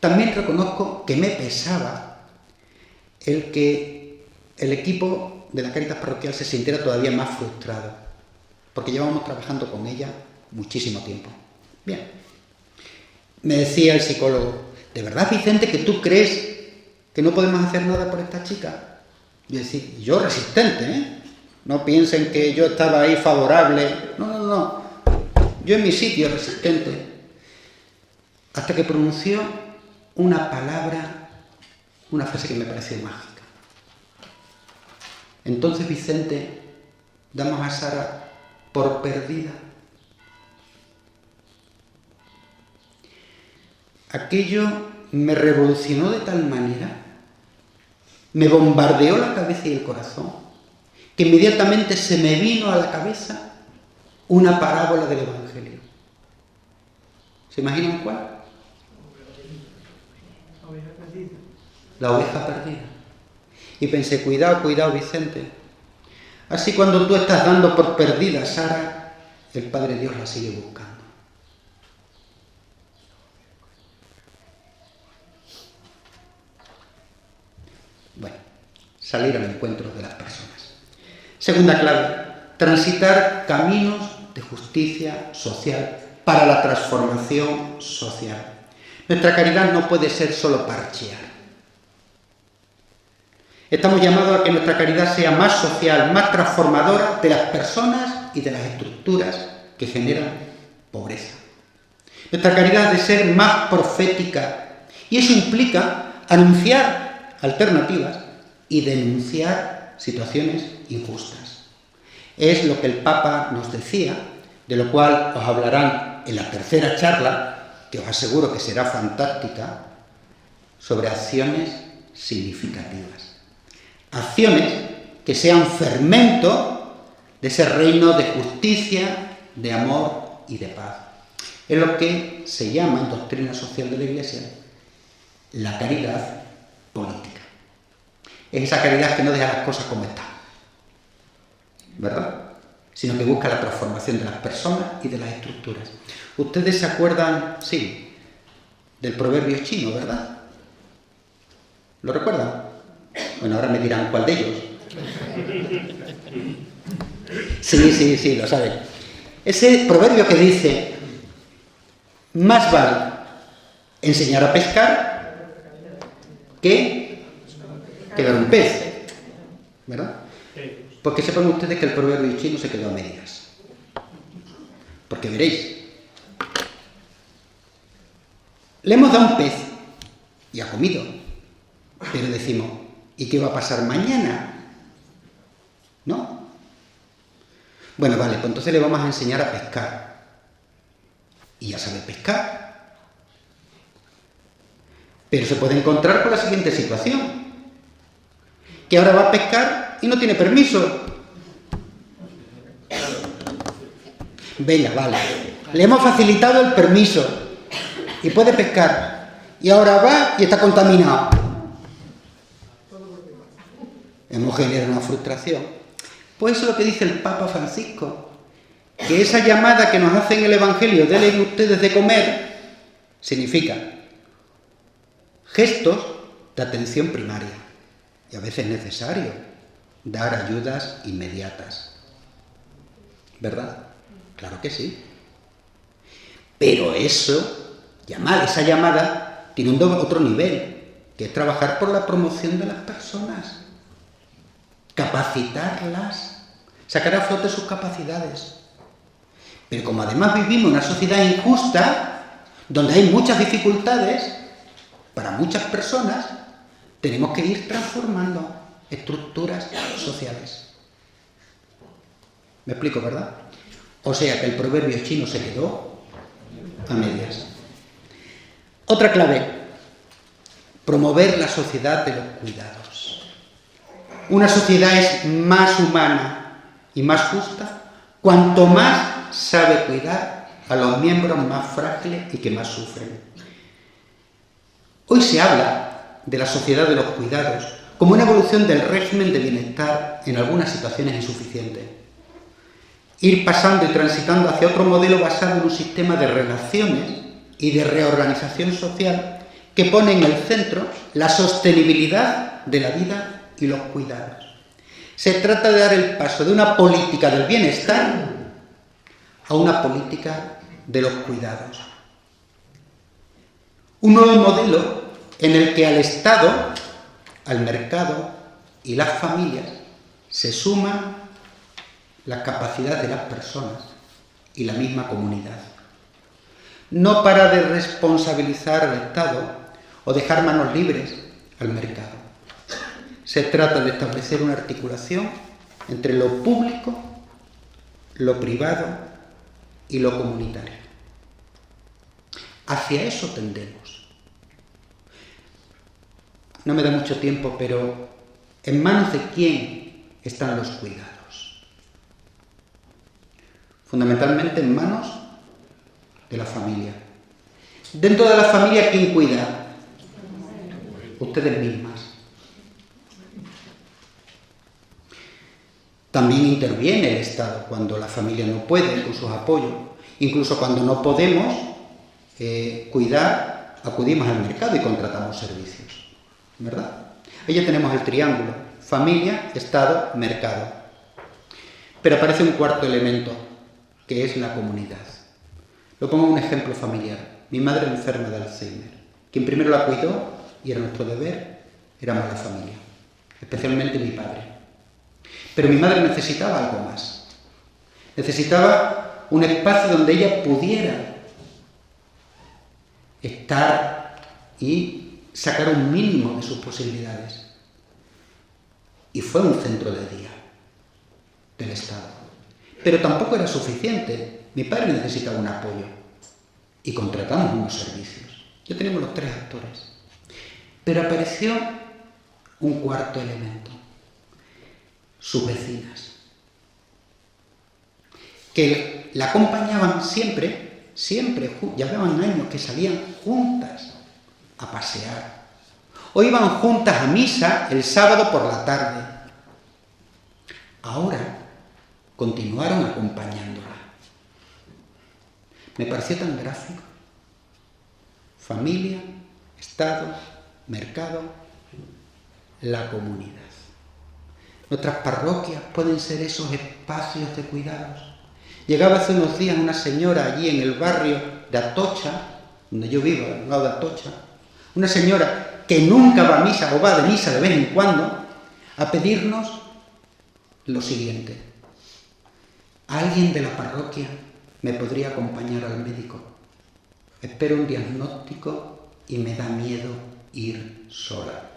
También reconozco que me pesaba el que el equipo de la Cáritas Parroquial se sintiera todavía más frustrado, porque llevábamos trabajando con ella muchísimo tiempo. Bien. Me decía el psicólogo, ¿de verdad, Vicente, que tú crees que no podemos hacer nada por esta chica? Y decía, yo resistente, ¿eh? No piensen que yo estaba ahí favorable. No. Yo en mi sitio resistente. Hasta que pronunció una palabra, una frase que me pareció mágica. Entonces, Vicente, damos a Sara por perdida. Aquello me revolucionó de tal manera, me bombardeó la cabeza y el corazón, que inmediatamente se me vino a la cabeza una parábola del Evangelio. ¿Se imaginan cuál? La oveja perdida. Y pensé, cuidado, Vicente. Así cuando tú estás dando por perdida a Sara, el Padre Dios la sigue buscando. Bueno, salir al encuentro de las personas. Segunda clave, transitar caminos de justicia social para la transformación social. Nuestra caridad no puede ser solo parchear. Estamos llamados a que nuestra caridad sea más social, más transformadora de las personas y de las estructuras que generan pobreza. Nuestra caridad ha de ser más profética y eso implica anunciar alternativas y denunciar situaciones injustas. Es lo que el Papa nos decía, de lo cual os hablarán en la tercera charla, que os aseguro que será fantástica, sobre acciones significativas. Acciones que sean fermento de ese reino de justicia, de amor y de paz. Es lo que se llama en doctrina social de la Iglesia la caridad política. Es esa caridad que no deja las cosas como están, ¿verdad? Sino que busca la transformación de las personas y de las estructuras. Ustedes se acuerdan, sí, del proverbio chino, ¿verdad? ¿Lo recuerdan? Bueno, ahora me dirán cuál de ellos. Sí, lo saben. Ese proverbio que dice, más vale enseñar a pescar que dar un pez, ¿verdad? Porque sepan ustedes que el proverbio chino se quedó a medias. Porque veréis, le hemos dado un pez y ha comido, pero decimos, ¿y qué va a pasar mañana? ¿No? Bueno, vale, pues entonces le vamos a enseñar a pescar. Y ya sabe pescar. Pero se puede encontrar con la siguiente situación. Que ahora va a pescar y no tiene permiso. Venga, vale. Le hemos facilitado el permiso y puede pescar. Y ahora va y está contaminado. Hemos generado una frustración. Pues eso es lo que dice el Papa Francisco. Que esa llamada que nos hace en el Evangelio, denle ustedes de comer, significa gestos de atención primaria. Y a veces es necesario dar ayudas inmediatas. ¿Verdad? Claro que sí. Pero esa llamada tiene otro nivel, que es trabajar por la promoción de las personas. Capacitarlas, sacar a flote sus capacidades. Pero como además vivimos en una sociedad injusta, donde hay muchas dificultades para muchas personas, tenemos que ir transformando estructuras sociales. ¿Me explico, verdad? O sea que el proverbio chino se quedó a medias. Otra clave, promover la sociedad de los cuidados. Una sociedad es más humana y más justa cuanto más sabe cuidar a los miembros más frágiles y que más sufren. Hoy se habla de la sociedad de los cuidados como una evolución del régimen de bienestar en algunas situaciones insuficiente. Ir pasando y transitando hacia otro modelo basado en un sistema de relaciones y de reorganización social que pone en el centro la sostenibilidad de la vida y los cuidados. Se trata de dar el paso de una política del bienestar a una política de los cuidados. Un nuevo modelo en el que al Estado, al mercado y las familias se suman la capacidad de las personas y la misma comunidad. No para de responsabilizar al Estado o dejar manos libres al mercado. Se trata de establecer una articulación entre lo público, lo privado y lo comunitario. Hacia eso tendemos. No me da mucho tiempo, pero ¿en manos de quién están los cuidados? Fundamentalmente en manos de la familia. Dentro de la familia, ¿quién cuida? Ustedes mismas. También interviene el Estado cuando la familia no puede, con sus apoyos. Incluso cuando no podemos cuidar, acudimos al mercado y contratamos servicios. ¿Verdad? Ahí ya tenemos el triángulo: familia, Estado, mercado. Pero aparece un cuarto elemento, que es la comunidad. Lo pongo en un ejemplo familiar. Mi madre enferma de Alzheimer. Quien primero la cuidó, y era nuestro deber, éramos la familia, especialmente mi padre. Pero mi madre necesitaba algo más. Necesitaba un espacio donde ella pudiera estar y sacar un mínimo de sus posibilidades. Y fue un centro de día del Estado. Pero tampoco era suficiente. Mi padre necesitaba un apoyo y contratamos unos servicios. Ya teníamos los tres actores. Pero apareció un cuarto elemento: sus vecinas, que la acompañaban siempre, llevaban años que salían juntas a pasear, o iban juntas a misa el sábado por la tarde. Ahora continuaron acompañándola. Me pareció tan gráfico. Familia, Estado, mercado, la comunidad. Nuestras parroquias pueden ser esos espacios de cuidados. Llegaba hace unos días una señora allí en el barrio de Atocha, donde yo vivo, al lado de Atocha, una señora que nunca va a misa o va de misa de vez en cuando, a pedirnos lo siguiente: ¿alguien de la parroquia me podría acompañar al médico? Espero un diagnóstico y me da miedo ir sola.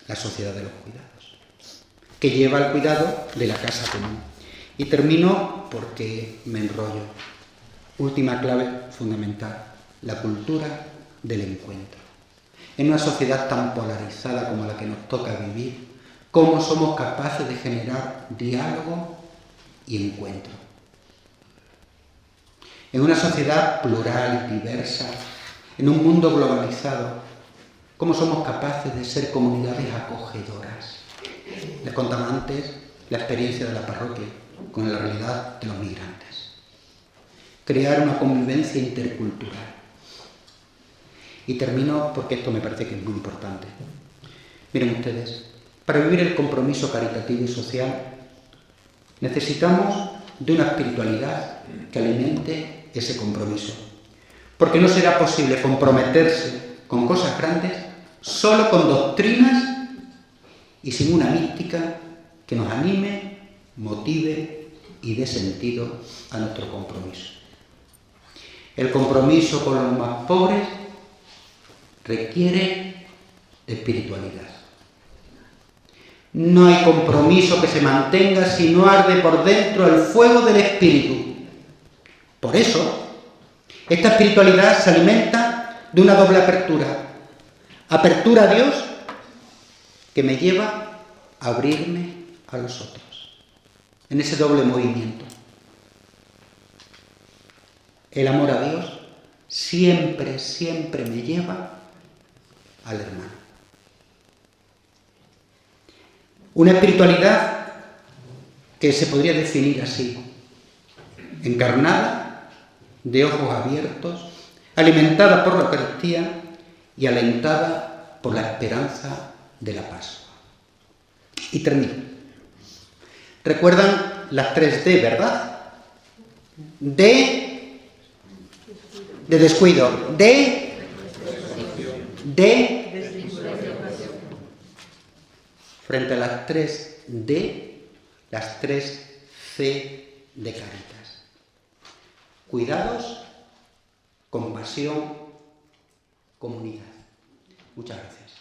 La sociedad de los cuidados, que lleva al cuidado de la casa común. Y termino porque me enrollo. Última clave fundamental: la cultura del encuentro. En una sociedad tan polarizada como la que nos toca vivir, ¿cómo somos capaces de generar diálogo y encuentro? En una sociedad plural y diversa, en un mundo globalizado, ¿cómo somos capaces de ser comunidades acogedoras? Les contaba antes la experiencia de la parroquia con la realidad de los migrantes. Crear una convivencia intercultural. Y termino porque esto me parece que es muy importante. Miren ustedes, para vivir el compromiso caritativo y social necesitamos de una espiritualidad que alimente ese compromiso. Porque no será posible comprometerse con cosas grandes solo con doctrinas y sin una mística que nos anime, motive y dé sentido a nuestro compromiso. El compromiso con los más pobres requiere de espiritualidad. No hay compromiso que se mantenga si no arde por dentro el fuego del espíritu. Por eso, esta espiritualidad se alimenta de una doble apertura. Apertura a Dios, que me lleva a abrirme a los otros. En ese doble movimiento. El amor a Dios siempre, siempre me lleva al hermano. Una espiritualidad que se podría definir así: encarnada, de ojos abiertos, alimentada por la Eucaristía y alentada por la esperanza de la Pascua. Y termino. ¿Recuerdan las 3 D, verdad? D de descuido. D frente a las 3 D, las 3 C de Cáritas. Cuidados, compasión, comunidad. Muchas gracias.